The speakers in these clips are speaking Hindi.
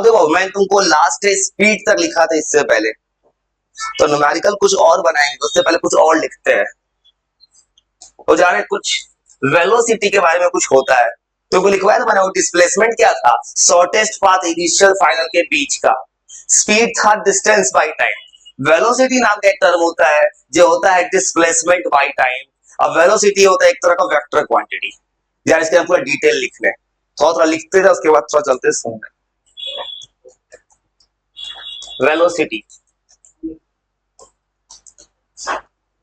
अब देखो मैं तुमको लास्ट स्पीड तक लिखा था इससे पहले, तो न्यूमेरिकल कुछ और बनाएंगे, उससे पहले कुछ और लिखते हैं। तो जाने कुछ वेलोसिटी के बारे में कुछ होता है, तुमको लिखवाया था मैंने। वो डिस्प्लेसमेंट क्या था? शॉर्टेस्ट पाथ इनिशियल फाइनल के बीच का। स्पीड था डिस्टेंस बाई टाइम। वेलोसिटी नाम का एक टर्म होता है जो होता है डिस्प्लेसमेंट बाई टाइम। अब वेलोसिटी होता है एक तरह का वेक्टर क्वांटिटी। यार इसके हम पूरा डिटेल लिखने, थोड़ा थोड़ा लिखते थे, उसके बाद थोड़ा चलते सुनने। वेलोसिटी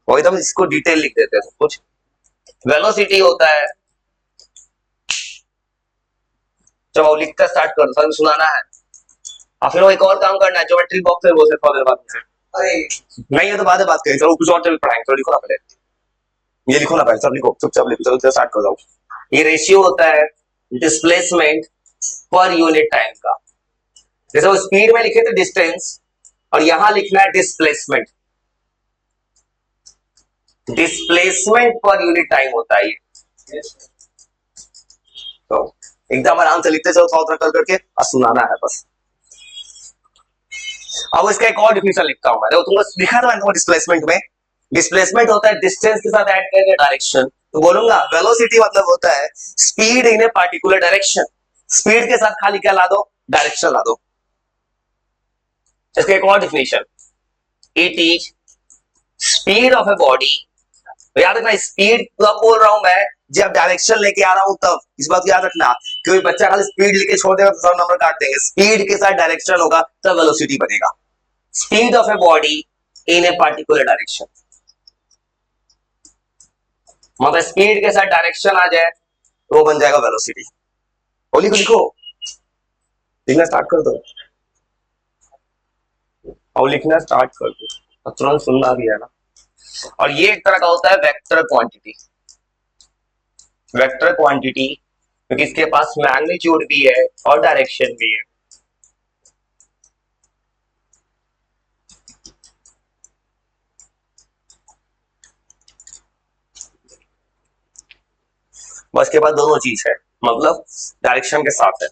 वही तो, इसको डिटेल लिख देते हैं कुछ। वेलोसिटी होता है, चलो लिखकर स्टार्ट कर दो, सुनाना है। और फिर वो एक और काम करना है, ज्योमेट्री बॉक्स है वो से थोड़ी देर बाद से। अरे नहीं है तो बाद में बात करें, चलो कुछ और चल पढ़ाएंगे। चलो लिखो ना पहले, ये लिखो ना पहले, सब लिखो, चुपचाप लिखो, चलो स्टार्ट कर दो। ये रेशियो होता है डिस्प्लेसमेंट पर यूनिट टाइम का। जैसे वो स्पीड में लिखे थे डिस्टेंस, और यहां लिखना है displacement. Displacement per unit time होता है ये। तो एकदम आराम से लिखते चलो, थोड़ा कर करके और सुनाना है बस। अब इसका एक और डिफिनेशन लिखता हूं मैं, देखो तुमको लिखा था मैंने डिस्प्लेसमेंट में। डिस्प्लेसमेंट होता है डिस्टेंस के साथ ऐड करके डायरेक्शन। तो बोलूंगा वेलोसिटी मतलब होता है speed in a particular direction. Speed के साथ खाली क्या ला दो? डायरेक्शन ला दो। इसका एक और definition, it is speed of a body. याद रखना, स्पीड कब बोल रहा हूं मैं? जब डायरेक्शन लेके आ रहा हूं तब। इस बात को याद रखना, क्योंकि बच्चा खाली स्पीड लेके छोड़ देगा तो सब नंबर काट देंगे। स्पीड के साथ डायरेक्शन होगा तब वेलोसिटी बनेगा। Speed of a body in a particular direction, मतलब स्पीड के साथ डायरेक्शन आ जाए तो वो बन जाएगा वेलोसिटी। और लिखो लिखो, लिखना स्टार्ट कर दो, और लिखना स्टार्ट कर दो, और तुरंत सुनना भी है ना। और ये एक तरह का होता है वेक्टर क्वांटिटी। वेक्टर क्वांटिटी क्योंकि इसके पास मैग्नीट्यूड भी है और डायरेक्शन भी है। बस के पास दोनों चीज है, मतलब डायरेक्शन के साथ है।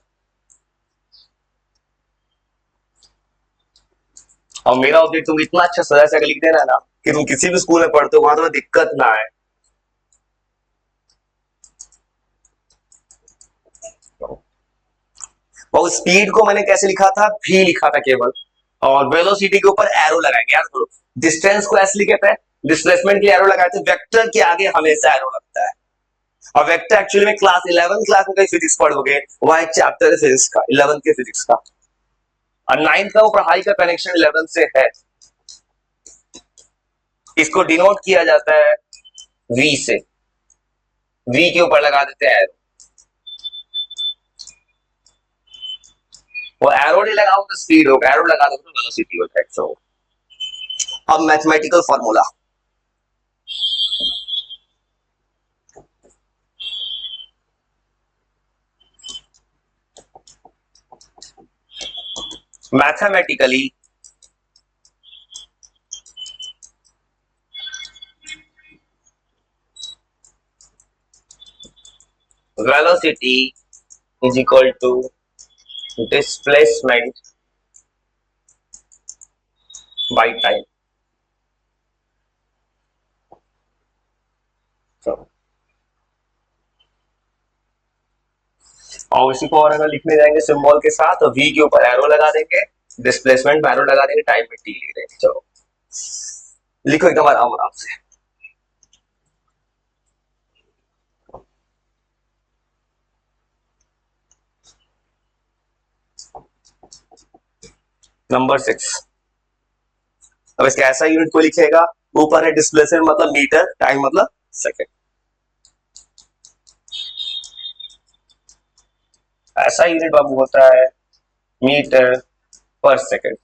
और मेरा ऑब्जेक्ट तुम इतना अच्छा सजा सजा लिख देना ना कि तुम किसी भी स्कूल में पढ़ते हो वहां तुम्हें दिक्कत ना आए। और स्पीड को मैंने कैसे लिखा था? भी लिखा था केवल, और वेलोसिटी के ऊपर एरो लगाएंगे। याद करो, डिस्टेंस को ऐसे लिखे थे, डिस्प्लेसमेंट के एरो लगाए थे। वेक्टर के आगे हमेशा एरो लगता है। और वेक्टर एक्चुअली में क्लास 11 क्लास में कहीं फिजिक्स पढ़ोगे, वहां एक चैप्टर है फिजिक्स का, 11 के फिजिक्स का। और 9th का वो पढ़ाई का कनेक्शन 11 से है। इसको डिनोट किया जाता है वी से। वी के ऊपर लगा देते हैं एरो। वो एरो नहीं लगाओ तो स्पीड होगा, एरो लगा दो तो वेलोसिटी होता है। तो अब mathematical formula, mathematically velocity is equal to displacement by time. और इसी को और अगर लिखने जाएंगे सिंबल के साथ, तो वी के ऊपर एरो लगा देंगे, डिस्प्लेसमेंट में एरो लगा देंगे, टाइम में टी लिख देंगे। चलो लिखो एकदम आराम आराम से। नंबर 6, अब इसका ऐसा यूनिट को लिखेगा, ऊपर है डिस्प्लेसमेंट मतलब मीटर, टाइम मतलब सेकंड। ऐसा यूनिट बाबू होता है मीटर पर सेकंड।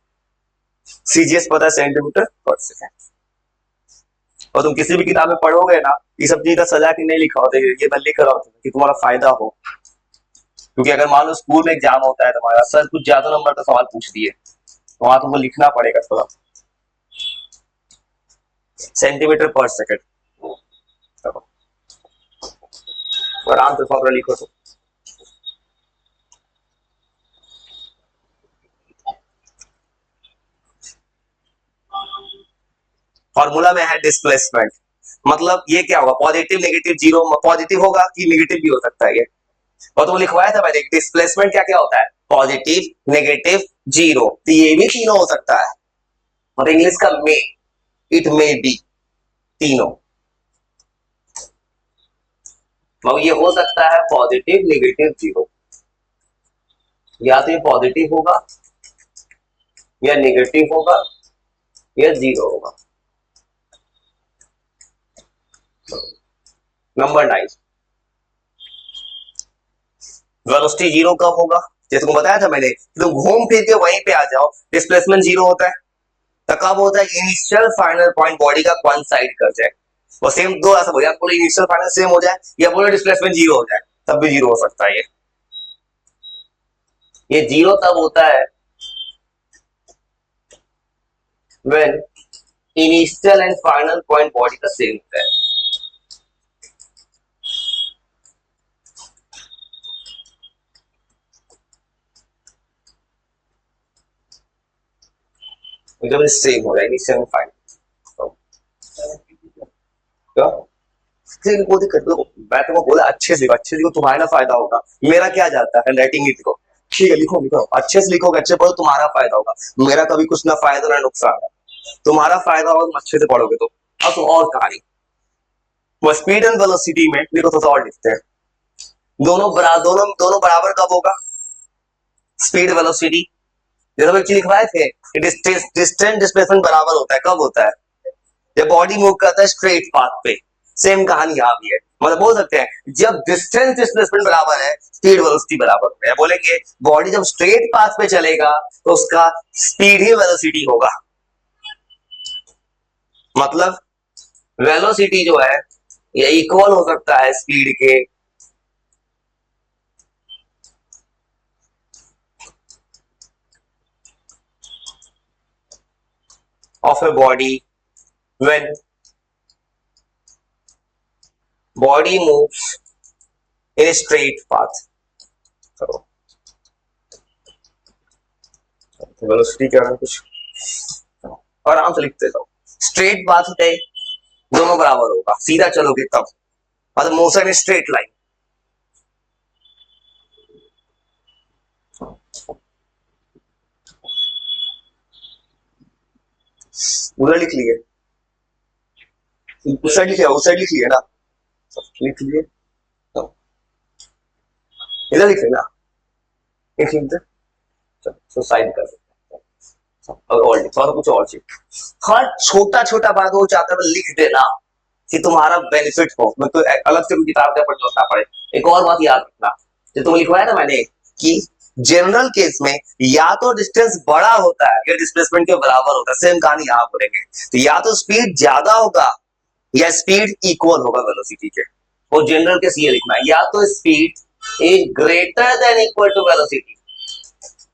सीजीएस पता है सेंटीमीटर पर सेकंड। और तुम किसी भी किताब में पढ़ोगे ना, ये सब चीज सजा के नहीं लिखा होता, ये मैं लिख रहा हूँ कि तुम्हारा फायदा हो। क्योंकि अगर मान लो स्कूल में एग्जाम होता है तुम्हारा, सर कुछ ज्यादा नंबर का सवाल पूछ दिए, तो वहां तुमको लिखना पड़ेगा थोड़ा सेंटीमीटर पर सेकंड। आराम से फॉर्मूला लिखो। तो फॉर्मूला में है डिस्प्लेसमेंट, मतलब ये क्या होगा, पॉजिटिव नेगेटिव जीरो, पॉजिटिव होगा कि नेगेटिव भी हो सकता है ये, और तो लिखवाया था मैंने डिस्प्लेसमेंट क्या क्या होता है, पॉजिटिव नेगेटिव जीरो, तो ये भी तीनों हो सकता है, और इंग्लिश का मे, इट मे बी, तीनों, मतलब ये हो सकता है पॉजिटिव नेगेटिव जीरो, या तो ये पॉजिटिव होगा या नेगेटिव होगा या जीरो होगा। नंबर 9, वेलोसिटी जीरो कब होगा, जैसे तुमको बताया था मैंने, तुम घूम फिर के वहीं पे आ जाओ, डिस्प्लेसमेंट जीरो होता है, तो कब होता है, इनिशियल फाइनल पॉइंट बॉडी का कोइंसाइड कर जाए, वो सेम दो ऐसा बोलिए, बोले इनिशियल फाइनल सेम हो जाए या बोले डिस्प्लेसमेंट जीरो हो जाए, तब भी जीरो हो सकता है ये जीरो तब होता है when initial and final point body का सेम होता है। जब सेम हो जाएगी सेम फाइनल, क्या वो दिक्कत, मैं तुमको बोला अच्छे से लिखो, तुम्हारा ना फायदा होगा, मेरा क्या जाता है राइटिंग लिखो, ठीक है लिखो लिखो अच्छे से लिखोगे, अच्छे पढ़ो, तुम्हारा फायदा होगा, मेरा कभी कुछ ना फायदा ना नुकसान है, तुम्हारा फायदा होगा तुम अच्छे से पढ़ोगे तो। अब तो और कहानी, वो स्पीड एंड वेलोसिटी में लिखो तो और लिखते हैं, दोनों बराबर कब होगा, स्पीड वेलोसिटी, जैसे बच्चे लिखवाए थे डिस्टेंस डिस्प्लेसमेंट बराबर होता है, कब होता है, जब बॉडी मूव करता है स्ट्रेट पाथ पे, सेम कहानी यहाँ भी है, मतलब बोल सकते हैं जब डिस्टेंस डिस्प्लेसमेंट बराबर है स्पीड वेलोसिटी बराबर है, बोलेंगे बॉडी जब स्ट्रेट पाथ पे चलेगा तो उसका स्पीड ही वेलोसिटी होगा, मतलब वेलोसिटी जो है ये इक्वल हो सकता है स्पीड के, of a body when body moves in a straight path. करो वेलोसिटी क्या है कुछ और आराम से लिखते जाओ, स्ट्रेट पाथ पे दोनों बराबर होगा, सीधा चलोगे तब, मतलब मोशन इन स्ट्रेट लाइन, उधर लिख लिए, उस साइड लिखे, उस साइड लिख लिए ना, लिख लिए, इधर लिख लेना, एक लिख दे, तो साइड कर और लिखो और कुछ और चीज, हर छोटा छोटा बात वो चाहता है लिख देना कि तुम्हारा बेनिफिट हो, मैं तो अलग से किताब का पढ़ना पड़े। एक और बात याद रखना, जो तुम लिखवाया ना मैंने कि जनरल केस में या तो डिस्टेंस बड़ा होता है या डिस्प्लेसमेंट के बराबर होता है, सेम कहानी यहाँ बोलेंगे, तो या तो स्पीड ज्यादा होगा या स्पीड इक्वल होगा वेलोसिटी के, और जनरल केस ये लिखना है, या तो speed is greater than equal to velocity,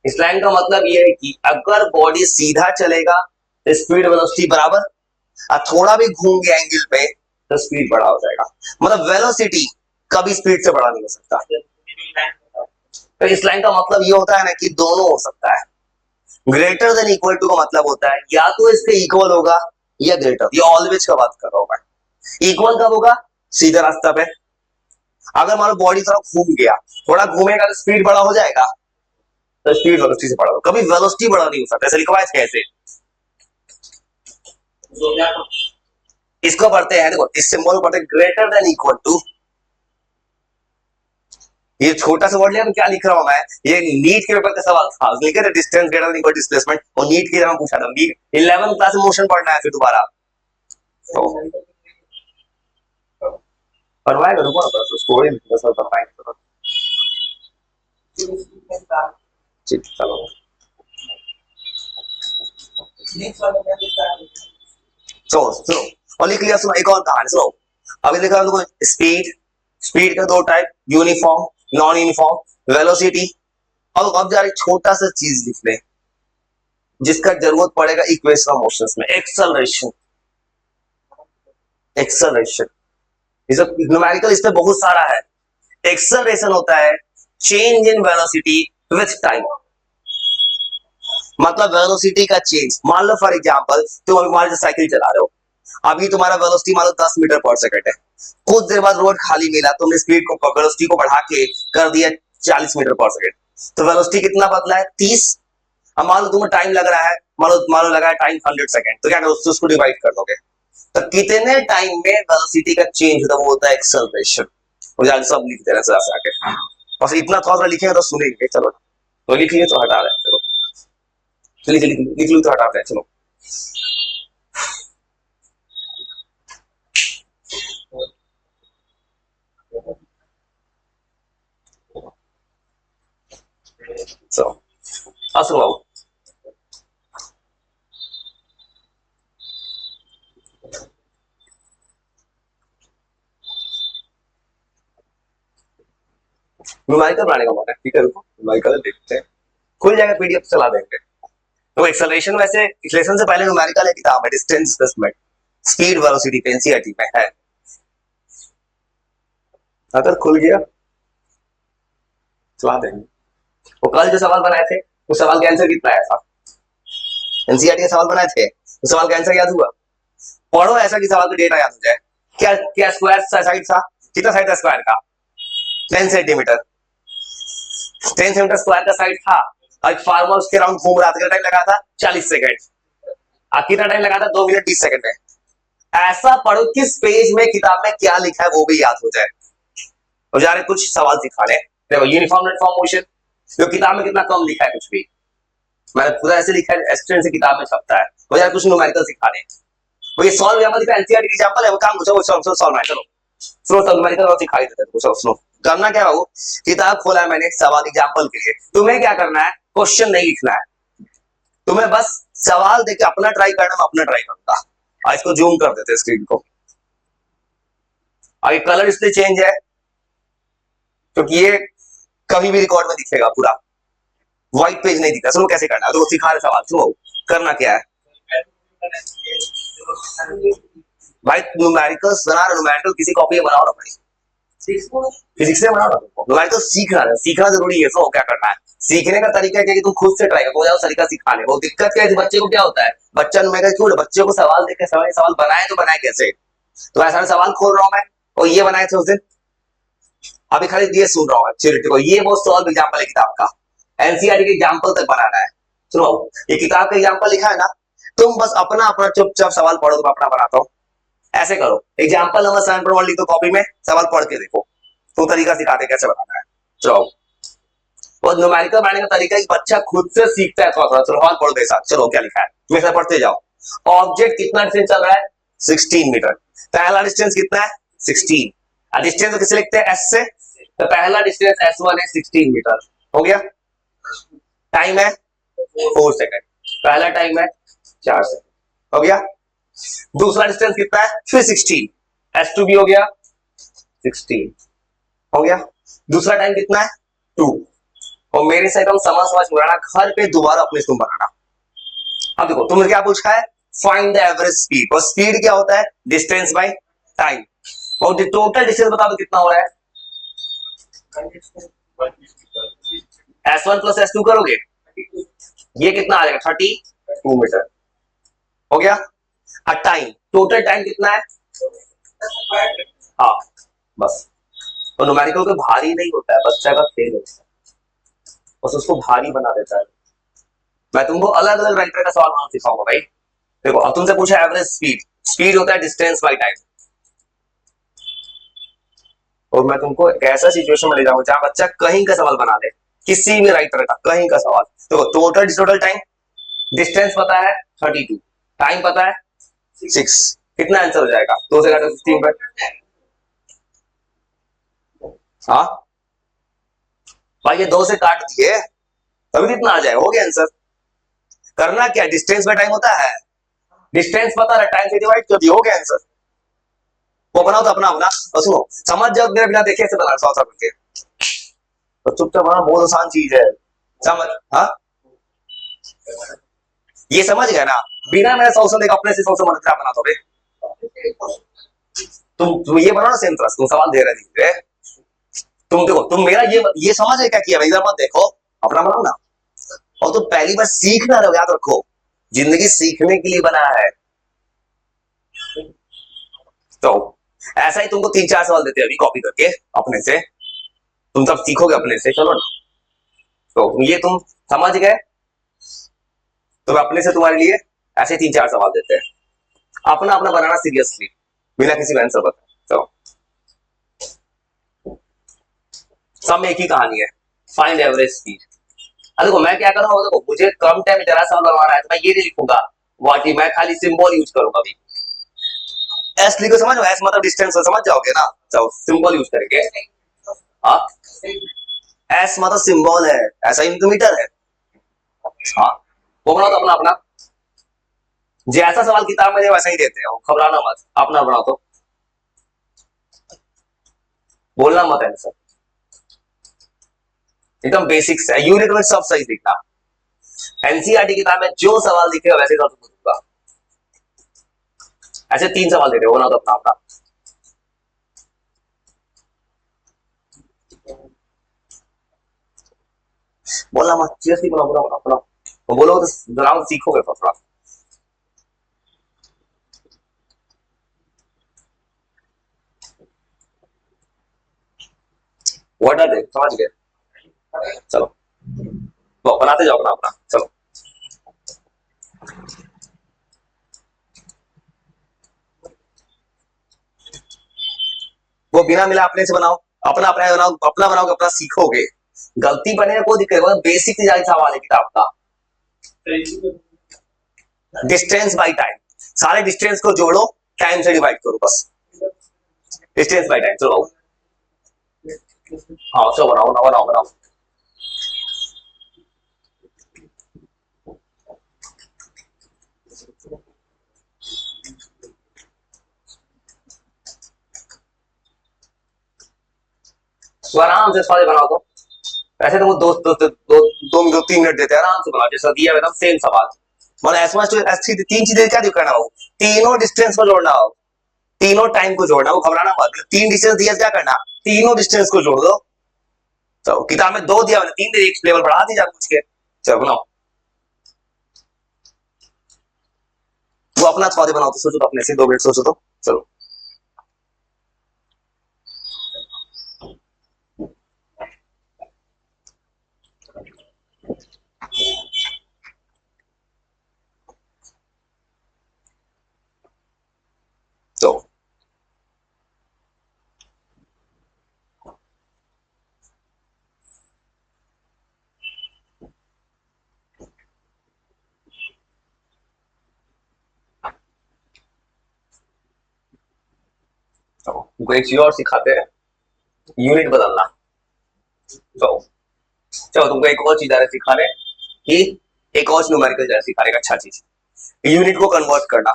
इस लाइन का मतलब यह है कि अगर बॉडी सीधा चलेगा तो स्पीड वेलोसिटी बराबर, और थोड़ा भी घूम गया एंगल पे तो स्पीड बड़ा हो जाएगा, मतलब वेलोसिटी कभी स्पीड से बड़ा नहीं हो सकता, तो इस लाइन का मतलब ये होता है ना कि दोनों हो सकता है, ग्रेटर देन इक्वल टू का मतलब होता है या तो इसके इक्वल होगा या ग्रेटर, ये ऑलवेज का बात कर रहा हूं मैं, इक्वल कब होगा, सीधा रास्ता पे, अगर मान लो बॉडी थोड़ा घूम गया, थोड़ा घूमेगा तो स्पीड बड़ा हो जाएगा, तो स्पीड वेलोसिटी से बड़ा होगा, कभी वेलोसिटी बड़ा नहीं हो सकता, ऐसे लिखवाए कैसे, इसको पढ़ते हैं, देखो इस सिंबल पढ़ते हैं ग्रेटर देन इक्वल टू, ये छोटा सा वर्ड लिया तो क्या लिख रहा हूं मैं, ये नीट के पेपर का सवाल था, लिखे थे distance greater than equal displacement, और नीट की तरह पूछा था, 11th क्लास में मोशन पढ़ना है फिर दोबारा, तो पढ़वाएगा रुको ना, बस स्टोरी लिखना सब बताएंगे, चलो सुनो और लिख लिया, सुनो एक और कहानी सुनो, अभी लिखा है स्पीड, स्पीड का दो type, uniform non uniform, velocity, और अब जा रही छोटा सा चीज लिख ले जिसका जरूरत पड़ेगा इक्वेशन ऑफ मोशंस में, एक्सेलरेशन, एक्सेलरेशन न्यूमेरिकल इस पे बहुत सारा है, एक्सेलरेशन होता है change in velocity with time, मतलब वेलोसिटी का चेंज, मान लो फॉर एग्जांपल तुम अभी मान लो साइकिल चला रहे हो, अभी तुम्हारा वेलोसिटी मान लो 10 मीटर पर सेकंड है, कुछ देर बाद रोड खाली मिला, तुमने स्पीड को वेलोसिटी को बढ़ा के कर दिया 40 मीटर पर सेकंड, तो वेलोसिटी कितना बदला है 30। अब मान लो तुम्हें टाइम लग रहा है, मान लो लगा है टाइम 100 सेकंड, तो क्या करोगे उसको डिवाइड कर दोगे, तो कितने टाइम में वेलोसिटी का चेंज होता है, वो होता है एक्सेलरेशन। मुझे सब लिख देना जरा आके, बस इतना थोड़ा सा लिखेंगे तो सुनेंगे, चलो तो लिखिए तो हटा रहे हैं, चलो चलिए चलिए लिख लूँ तो हटाते हैं, चलो so असलो बाबू न्यूमेरिकल बनाने का मन है, ठीक है रुको न्यूमेरिकल देखते हैं, खुल जाएगा पीडीएफ चला देंगे। तो एक्सेलरेशन वैसे एक्सेलरेशन से पहले न्यूमेरिकल है किताब है, डिस्टेंस डिस्प्लेसमेंट स्पीड वेलोसिटी पे एनसीईआरटी में है। अगर खुल गया चला देंगे। वो कल जो सवाल बनाए थे उस सवाल का आंसर कितना आया था, एनसीईआरटी के सवाल बनाए थे उस सवाल का आंसर याद हुआ, पढ़ो ऐसा कि सवाल का डेटा याद हो जाए। क्या क्या स्क्वायर साइड था, कितना साइड था स्क्वायर का 10 सेंटीमीटर, 10 सेंटीमीटर स्क्वायर का साइड था, और फार्मर उसके राउंड घूम रहा था, कितना टाइम लगा था 40 सेकंड, कितना टाइम लगा था 2 मिनट 20 सेकंड में। ऐसा पढ़ो किस पेज में किताब में क्या लिखा है वो भी याद हो जाए। और जा रहे कुछ सवाल सिखाने, देखो यूनिफॉर्म नेटफॉर्म मोशन, जो किताब में कितना कम लिखा है कुछ भी, मैंने पूरा ऐसे लिखा है एस्टेंट से किताब में छपता है, वो यार कुछ न्यूमेरिकल सिखाने, वो ये सॉल्व एग्जांपल दिखा एनसीईआरटी एग्जांपल है, वो काम पूछो वो सॉल्व है, चलो सुनो तो न्यूमेरिकल और सिखा देते हैं, पूछो सुनो करना क्या हो, किताब खोला है मैंने सवाल एग्जांपल के लिए, तुम्हें क्या करना है क्वेश्चन नहीं लिखना है, तुम्हें बस सवाल देके अपना ट्राई करना, मैं अपना ट्राई करूंगा। और इसको जूम कर देते हैं स्क्रीन को, और कलर डिस्प्ले चेंज है क्योंकि ये कभी भी रिकॉर्ड में दिखेगा, पूरा व्हाइट पेज नहीं दिखा। सुनो कैसे करना है, तो वो सिखा रहे सवाल, सुनो करना क्या है भाई, न्यूमेरिकल्स बना रहे, न्यूमेरिकल किसी कॉपी में बनाओ ना भाई, फिजिक्स से बनाओ ना, न्यूमेरिकल सीखना है, सीखना जरूरी है। तो क्या करना है, सीखने का तरीका क्या है कि तुम खुद से ट्राई करो, जाओ तरीका सिखाने। वो दिक्कत क्या है बच्चे को क्या होता है, बच्चा न्यूमेरिकल क्यों, बच्चे को सवाल देके सवाल बनाए तो बनाए कैसे, तो ऐसा सवाल खोल रहा हूं मैं, और ये बनाए थे उस दिन, अभी खाली ये सुन रहा हूँ एक्चुअली को, ये वो सॉल्व एग्जांपल है किताब का, एनसीईआरटी के एग्जांपल तक बनाना है। सुनो ये किताब का एग्जांपल लिखा है ना, तुम बस अपना अपना चुपचाप सवाल पढ़ो, तुम अपना बनाता हूँ, ऐसे करो एग्जांपल नंबर 7.1 लिख दो कॉपी में, सवाल पढ़ के देखो, तो तरीका सिखाते कैसे बनाना है। चलो वो न्यूमेरिकल बनाने का तरीका एक बच्चा खुद से सीखता है थोड़ा थोड़ा, सवाल पढ़ो के साथ, चलो क्या लिखा है तुम ऐसा पढ़ते जाओ। ऑब्जेक्ट कितना डिस्टेंस चल रहा है 16 मीटर, पहला डिस्टेंस कितना है 16, डिस्टेंस किसे लिखते हैं एस से, तो पहला डिस्टेंस S1 है 16 मीटर, हो गया, टाइम है 4 सेकंड, पहला टाइम है 4 सेकंड, हो गया। दूसरा डिस्टेंस कितना है फिर 16, S2 भी हो गया 16, हो गया। दूसरा टाइम कितना है 2, और मेरे से एकदम समझ बनाना, घर पे दोबारा अपने तुम बनाना। अब देखो तुमने क्या पूछा है, फाइंड द एवरेज स्पीड, और स्पीड क्या होता है डिस्टेंस बाय टाइम, और टोटल डिस्टेंस बता दो कितना हो रहा है, S1 प्लस S2 करोगे, ये कितना आ जाएगा 32 मीटर, हो गया। टाइम टोटल टाइम कितना है, हाँ बस, तो न्यूमेरिकल को भारी नहीं होता है, बच्चा का फेल होता है, बस उसको भारी बना देता है। मैं तुमको अलग अलग राइटर का सवाल बनाना सिखाऊंगा भाई। देखो अब तुमसे पूछा एवरेज स्पीड, स्पीड होता है डिस्टेंस बाय टाइम, और मैं तुमको एक ऐसा सिचुएशन में ले जाऊंगा जहां बच्चा कहीं का सवाल बना ले, किसी भी राइटर का कहीं का सवाल। देखो टोटल टाइम, डिस्टेंस पता है 32, टाइम पता है 6, कितना आंसर हो जाएगा 2 से घटा 15 पर, हाँ भाई ये 2 से काट दिए तभी कितना आ जाएगा, हो गया आंसर। करना क्या, डिस्टेंस बाय टाइम होता है, डिस्टेंस पता है टाइम से डिवाइड कर दिया, हो गया आंसर। वो बनाओ तो अपना अपना, और सुनो समझ जाओ मेरे बिना देखे ऐसे बना 100 करके, तो चुपचाप बनाना बहुत आसान चीज है, समझ, हाँ ये समझ गया ना, बिना मेरे 100 देख अपने से 100 मत क्या बना दोगे, तुम ये बनाओ ना सेम तरह, तुम सवाल दे रहे थे, तुम देखो तुम मेरा ये समझ है क्या किया भाई, मत देखो अपना बनाओ ना, और तुम पहली बार सीखना रहो, याद रखो जिंदगी सीखने के लिए बना है, तो ऐसा ही तुमको 3-4 सवाल देते हैं अभी कॉपी करके अपने से, तुम सब सीखोगे अपने से, चलो ना। तो ये तुम समझ गए, तो अपने से तुम्हारे लिए ऐसे 3-4 सवाल देते हैं, अपना अपना बनाना सीरियसली, बिना किसी आंसर बताए। चलो, सब में एक ही कहानी है, फाइंड एवरेज स्पीड। देखो मैं क्या करूंगा, देखो मुझे कम टाइम में जरा सा बनवाना है तो मैं ये नहीं लिखूंगा वाट, मैं खाली सिंबल यूज करूंगा अभी। एस लिखो, समझ, एस मतलब डिस्टेंस, समझ जाओगे ना। चलो सिंबल यूज करके, हाँ एस मतलब सिंबल है, ऐसा इंटरमीटर है। हाँ वो बनाओ तो अपना अपना, जैसा सवाल किताब में वैसा ही देते हैं, घबराना मत, अपना बनाओ तो, बोलना मत आंसर, एकदम बेसिक्स है, यूनिट में सब सही दिखना। एनसीईआरटी किताब में जो सवाल दिखेगा वैसे ही तुमको दूंगा। ऐसे 3 सवाल देते हो, बनाओ तो अपना अपना। बोलना मत, सीरियसली बनाओ बनाओ बनाओ बनाओ, तो बोलो तो जरा सीखोगे थोड़ा। व्हाट आर दे, समझ गए। चलो तो बनाते जाओ अपना अपना, चलो। वो बिना मिला अपने से बनाओ, अपना अपना बनाओ, अपना बनाओगे अपना सीखोगे, गलती बने कोई दिक्कत नहीं, बेसिक सवाल है किताब का। डिस्टेंस बाई टाइम, सारे डिस्टेंस को जोड़ो, टाइम से डिवाइड करो बस, डिस्टेंस बाई टाइम। चलो हाँ चलो बनाओ बनाओ बनाओ बनाओ। तो आराम से सवाल बनाओ, तो ऐसे तो दो दो दो दो दो, दो 3 मिनट देते हैं, आराम से बनाओ जैसा दिया है, सेम सवाल। मतलब ऐसा ऐसी 3 चीजें क्या दिखाना हो, तीनों डिस्टेंस को जोड़ना हो, तीनों टाइम को जोड़ना, वो घबराना मत, 3 डिस्टेंस दिया क्या करना, तीनों डिस्टेंस को जोड़ दो। तो किताब में 2 दिया, 3 दे, एक लेवल बढ़ा दीजिए पूछ के। चलो बनाओ, वो अपना सवाल बनाओ, तो सोचो तो अपने से 2 मिनट सोचो तो, चलो। तो तुमको एक चीज और सिखाते हैं, यूनिट बदलना। तो चलो तुमको एक और चीज आ रही सिखाने कि, एक और न्यूमेरिकल जा सिखाने का, अच्छा चीज, यूनिट को कन्वर्ट करना।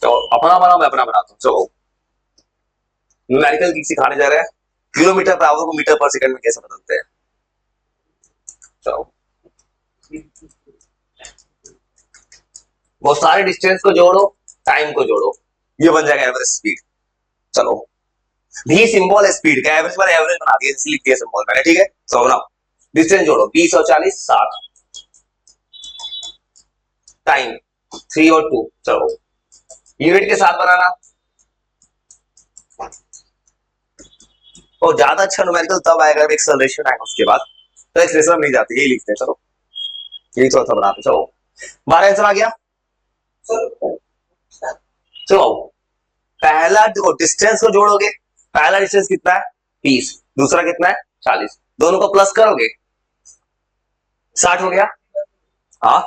तो अपना बनाओ, मैं अपना बनाता हूँ। चलो न्यूमेरिकल की सिखाने जा रहे हैं, किलोमीटर पर आवर को मीटर पर सेकंड में कैसे बदलते हैं। चलो वो सारे डिस्टेंस को जोड़ो, टाइम को जोड़ो, ये बन जाएगा एवरेज स्पीड। चलो भी सिंबल है स्पीड का, एवरेज पर एवरेज बना दिया, लिख दिया सिंबल मैंने, ठीक है। तो बनाओ, डिस्टेंस जोड़ो, 20 और 40 60, टाइम 3 और 2। चलो यूनिट के साथ बनाना, और ज्यादा अच्छा न्यूमेरिकल तब आएगा जब एक्सेलरेशन आएगा उसके बाद, तो एक्सेलरेशन नहीं जाती, यही लिखते हैं। चलो यही थोड़ा सा बनाते, चलो 12 आंसर आ गया। चलो पहला देखो, डिस्टेंस को जोड़ोगे, पहला डिस्टेंस कितना है 20, दूसरा कितना है 40, दोनों को प्लस करोगे 60 हो गया। हाँ,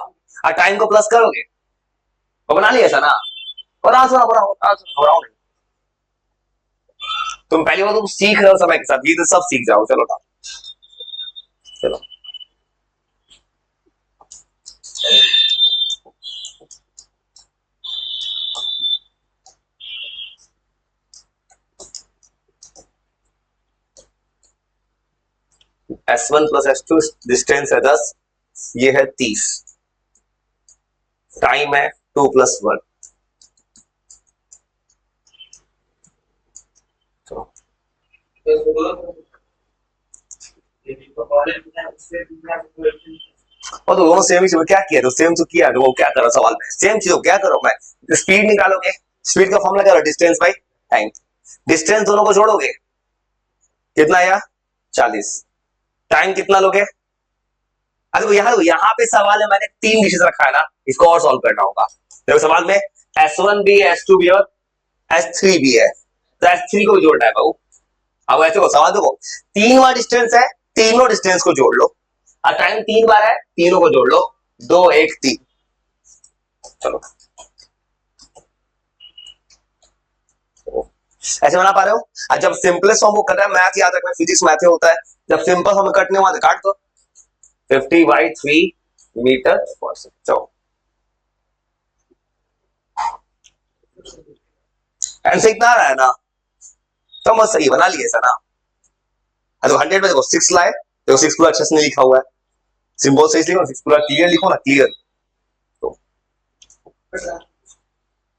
और टाइम को प्लस करोगे, तो बना लिया ऐसा ना, और आंसर घबराओ नहीं, तुम पहली बार तुम सीख रहे हो समय के साथ, ये तो सब सीख जाओ। चलो ना, चलो S1 प्लस S2 डिस्टेंस है 10, ये है 30, टाइम है 2 + 1। और दोनों सेम ही, क्या किया तो सेम तो किया, वो क्या करो सवाल में सेम चीज, क्या करो मैं, स्पीड निकालोगे स्पीड का फॉर्मूला क्या होगा, डिस्टेंस बाई टाइम। डिस्टेंस दोनों को जोड़ोगे कितना आया 40, टाइम कितना लोगे। अरे यहाँ पे सवाल है, मैंने 3 डिशेस रखा है ना, इसको और सॉल्व करना होगा। देखो सवाल में S1 भी है, S2 भी है और S3 भी है, तो S3 को भी जोड़ना है बाबू। अब ऐसे को सवाल देखो, 3 बार डिस्टेंस है, तीनों डिस्टेंस को जोड़ लो, और टाइम 3 बार है, तीनों को जोड़ लो, 2 1 3। चलो ऐसे बना पा रहे हो। और जब सिंपलेस्ट फॉर्म को कर रहा है, मैथ याद रखना, फिजिक्स मैथ होता है, जब सिंपल फॉर्म में कटने वाला काट दो, 50/3 मीटर पर सेकंड। चलो आंसर इतना आ रहा है ना, तो बस सही बना लिए ऐसा ना। तो 100 में देखो 6 लाए, देखो 6 पूरा अच्छे से नहीं लिखा हुआ है, सिंबल सही लिखो, 6 पूरा क्लियर लिखो ना, क्लियर।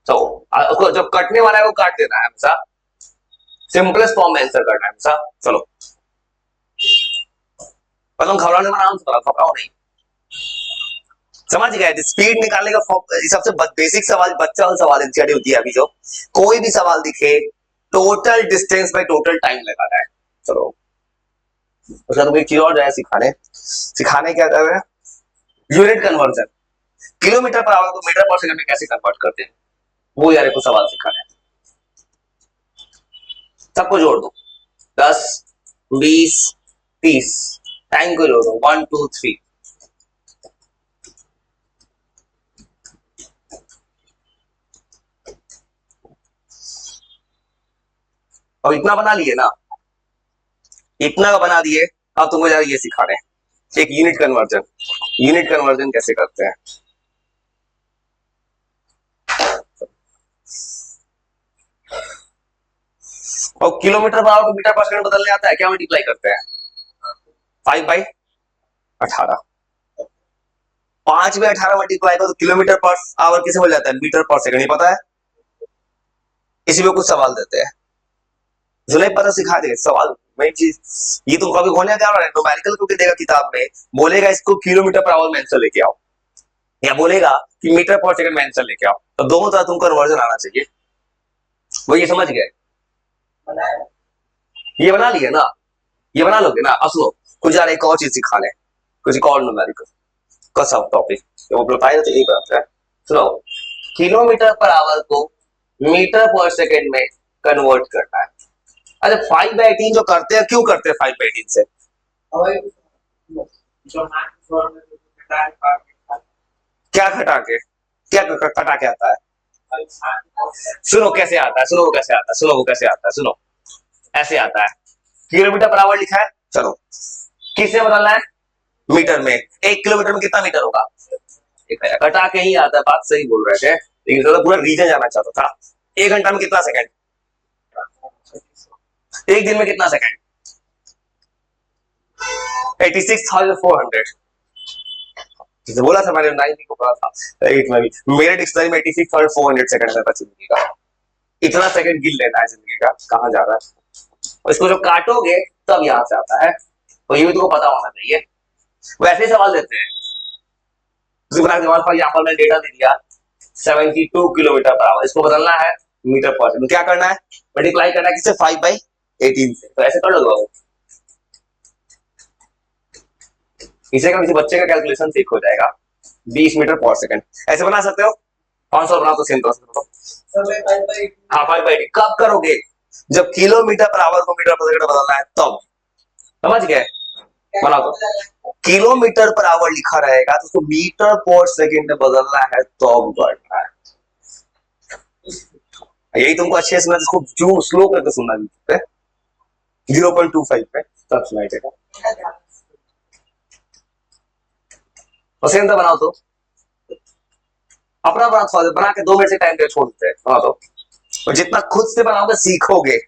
तो उसको जब कटने वाला है वो काट देना है हमेशा, सिंपलेस्ट फॉर्म में आंसर करना है हमेशा। चलो पर तुम घबराने में नाम से घबराओ नहीं, समझ गए। स्पीड निकालने का सबसे बेसिक सवाल, बच्चा वाला सवाल एनसीईआरटी होती है अभी जो, कोई भी सवाल दिखे total distance by total time लगाना है। चलो उसका तो एक चीज और जाए सिखाने क्या कर रहे हैं, unit conversion, kilometre per hour को मीटर पर सेकंड में कैसे कन्वर्ट करते हैं, वो यार को सवाल सिखाना है। सबको जोड़ दो, 10 20 30, टाइम को जोड़ दो 1 2 3। अब इतना बना लिए ना, इतना का बना दिए, अब तुमको जरा ये सिखाने एक यूनिट कन्वर्जन, यूनिट कन्वर्जन कैसे करते हैं। और किलोमीटर पर आवर को मीटर पर सेकंड बदलने आता है, क्या मल्टीप्लाई करते हैं 5/18, 5/18 मल्टीप्लाई करो तो किलोमीटर पर आवर किसे बोल जाता है, मीटर पर सेकंड, ये पता है। इसी में कुछ सवाल देते हैं, जो नहीं पता सिखा दे सवाल में चीज। ये तुम कभी होने क्या न्यूमेरिकल को देगा किताब में, बोलेगा इसको किलोमीटर पर आवर में आंसर लेके आओ, या बोलेगा कि मीटर पर सेकंड में आंसर लेके आओ, तो दोनों तरह तुमको कन्वर्जन आना चाहिए। वो ये समझ गए, ये बना लिए ना, ये बना लोगे ना। अब सुनो कुछ यार एक और चीज सिखा ले, कुछ एक और न्यूमेरिकल का सब टॉपिक, वो बताया तो यही बात है। सुनो, किलोमीटर पर आवर को मीटर पर सेकंड में कन्वर्ट करना है। अरे 5/18 जो करते हैं, क्यों करते हैं 5/18 से, क्या घटा के, क्या घटा के आता है, सुनो कैसे आता है, सुनो वो कैसे आता है, सुनो वो कैसे आता है, सुनो ऐसे आता है, किलोमीटर पर आवर लिखा है, चलो किससे बदलना है, मीटर में। 1 किलोमीटर में कितना मीटर होगा, घटा के ही आता है, बात सही बोल रहे थे, लेकिन तो पूरा रीजन जाना चाहता था। 1 घंटा में कितना सेकंड, 1 दिन में कितना सेकंड, 86,400। जैसे बोला था मैंने 9 को पढ़ा था 8 में भी, मेरे डिक्शनरी में 86,400 सेकंड है जिंदगी का। इतना सेकंड गिन लेना है जिंदगी का, कहां जा रहा है। और इसको जो काटोगे तब यहां से आता है, तो ये भी तुमको पता होना चाहिए। वैसे सवाल देते हैं, यहाँ पर मैंने डेटा दे दिया 72 किलोमीटर पर आवर, इसको बदलना है मीटर पर सेकंड, क्या करना है, मल्टीप्लाई करना है किससे, 5/18 से। तो ऐसे कर लो, इसे का किसी बच्चे का कैलकुलेशन ठीक हो जाएगा, 20 मीटर पर सेकंड। ऐसे बना सकते हो, 500 बना तो सेम प्रोसेस। हाँ 5/18 कब करोगे, जब किलोमीटर पर आवर को मीटर पर सेकंड बदलना है तब, समझ गए। बना दो, किलोमीटर पर आवर लिखा रहेगा तो उसको मीटर पर सेकंड में बदलना है तब करना है। यही तुमको अच्छे से इसको जो स्लो करके सुनना है, 0.25 पे तब सुनाई देगा। सेम तो बनाओ, तो अपना बना के 2 मिनट से टाइम पे छोड़ देते हैं, बना दो। और जितना खुद से बनाओगे सीखोगे।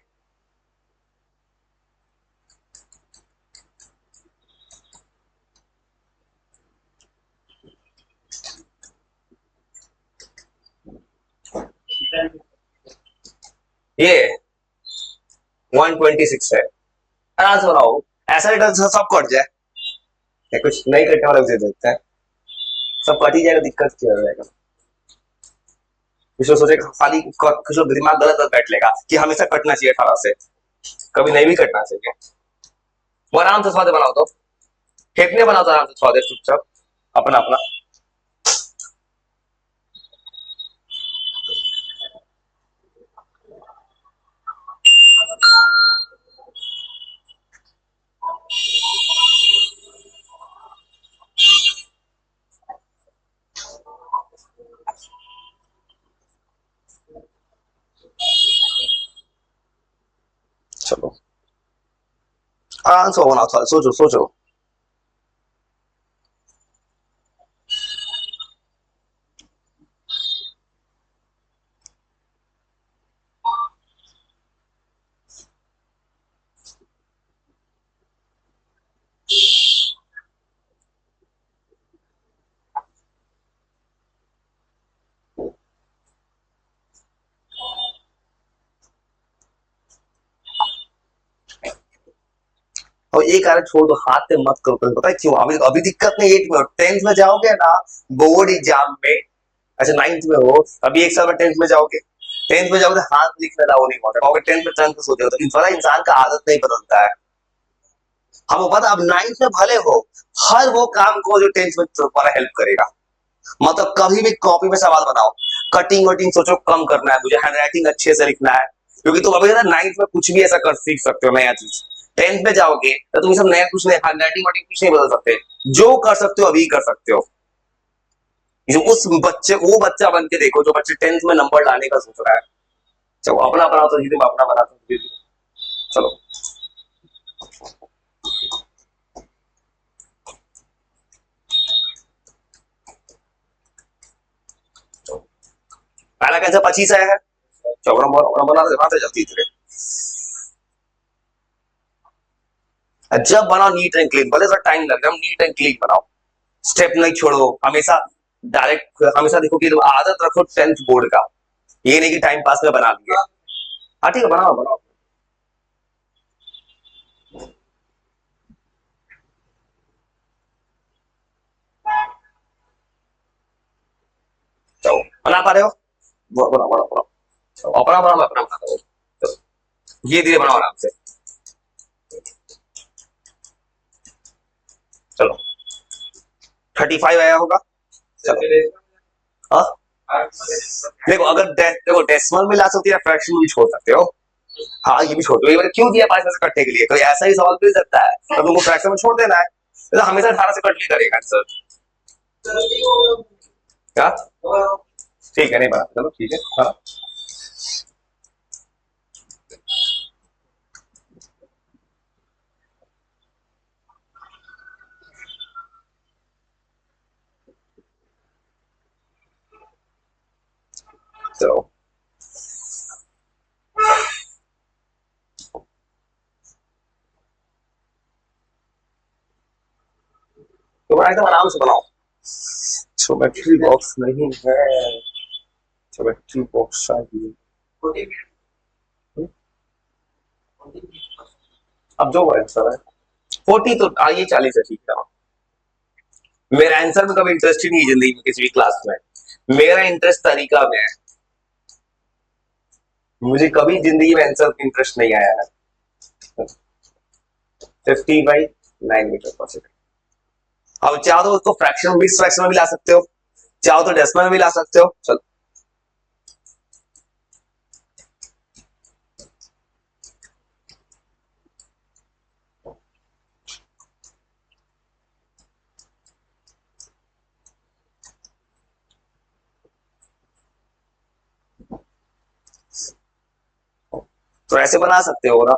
ये 126 है, आराम से बनाओ, ऐसा डेटा सब कट जाए, या कुछ नहीं कटने वाला उसे देखते हैं, सब कट ही जाएगा, दिक्कत क्या हो जाएगा। कुछ लोग सोचेगा खाली, कुछ लोग दिमाग गलत बैठ लेगा कि हमेशा कटना चाहिए 18 से, कभी नहीं भी कटना चाहिए। वो आराम से स्वाद बनाओ तो, फेंकने बनाओ तो आराम से स्वादिष्ट चुपचाप अपना अपना। चलो आराम से बनाओ, थोड़ा सोचो सोचो। और एक कारण छोड़ दो, हाथ से मत करो कभी, पता है क्यों? अभी अभी दिक्कत नहीं, 8 में 10th में जाओगे ना बोर्ड एग्जाम में, अच्छा 9th में हो, अभी एक साल में 10th में जाओगे, 10th में जाओगे तो हाथ लिखने का वो नहीं होता, कहोगे 10th में चांस होते हो, तो थोड़ा इंसान का आदत नहीं बदलता है। हमको पता, अब 9th में भले हो, हर वो काम को जो 10th में तुम्हारा हेल्प करेगा। मतलब कभी भी कॉपी में सवाल बनाओ, कटिंग वटिंग सोचो कम करना है, मुझे हैंडराइटिंग अच्छे से लिखना है, क्योंकि तुम अभी ना 9th में कुछ भी ऐसा कर सीख सकते हो नया चीज, 10th में जाओगे तो तुम सब नया कुछ नहीं, हैंडराइटिंग वटिंग कुछ नहीं बदल सकते, जो कर सकते हो अभी कर सकते हो। जो उस बच्चे, वो बच्चा बन के देखो जो बच्चे 10th में नंबर लाने का सोच रहा है। चलो अपना बनाओ तो धीरे, मैं अपना बनाता हूँ धीरे धीरे। चलो पहला कैंसर 25 आया है, चलो बनाते जल्दी धीरे। जब बनाओ नीट एंड क्लीन, भले थोड़ा टाइम लग जाए, नीट एंड क्लीन बनाओ, स्टेप नहीं छोड़ो हमेशा, डायरेक्ट हमेशा देखो कि आदत रखो 10th बोर्ड का, ये नहीं कि टाइम पास में बना लिया। हाँ ठीक है, बनाओ बनाओ। चलो बना पा रहे हो, बनाओ बनाओ बनाओ। चलो, अपना बनाओ, मैं अपना बनाता हूँ। चलो ये धीरे बनाओ आराम से। चलो 35 आया होगा। चलो हाँ, देखो अगर देखो डेसिमल में ला सकते हो या फ्रैक्शन में भी छोड़ सकते हो। हाँ ये भी छोड़ दो, ये मैंने क्यों दिया 5 में से कटने के लिए, कोई ऐसा ही सवाल मिल सकता है तो तुमको फ्रैक्शन में छोड़ देना है, तो हमेशा 18 से कट नहीं करेगा आंसर। क्या ठीक है, नहीं बना, चलो ठीक है हाँ। चलो तो एकदम आराम से बनाओ। ज्योमेट्री बॉक्स नहीं है, ज्योमेट्री बॉक्स चाहिए। अब जो आंसर है 40 तो आइए 40 है, ठीक है। मेरा आंसर में कभी इंटरेस्ट ही नहीं है जिंदगी में किसी भी क्लास में, मेरा इंटरेस्ट तरीका में है, मुझे कभी जिंदगी में आंसर में इंटरेस्ट नहीं आया है। 50/9 मीटर पर सेकेंड। अब चाहो तो उसको फ्रैक्शन में भी, फ्रैक्शन में भी ला सकते हो, चाहो तो डेसिमल में भी ला सकते हो। चलो तो ऐसे बना सकते हो ना,